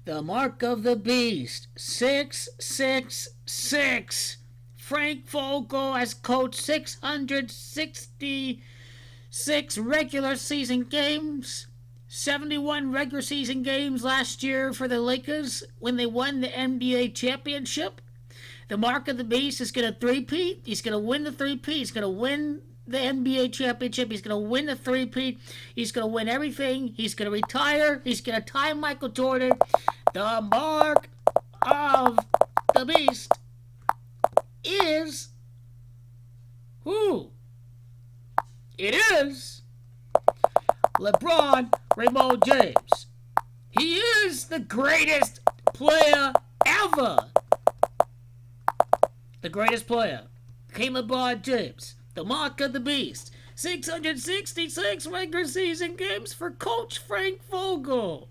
The mark of the beast, 666. Frank Vogel has coached 666 regular season games. 71 regular season games last year for the Lakers when they won the NBA championship. The mark of the beast is going to three-peat. He's going to win the three-peat. He's going to win the NBA championship. He's going to win the three-peat. He's going to win everything. He's going to retire. He's going to tie Michael Jordan. The mark of the beast is who? It is LeBron Raymone James. He is the greatest player ever. The greatest player. King LeBron James. The mark of the beast. 666 regular season games for Coach Frank Vogel.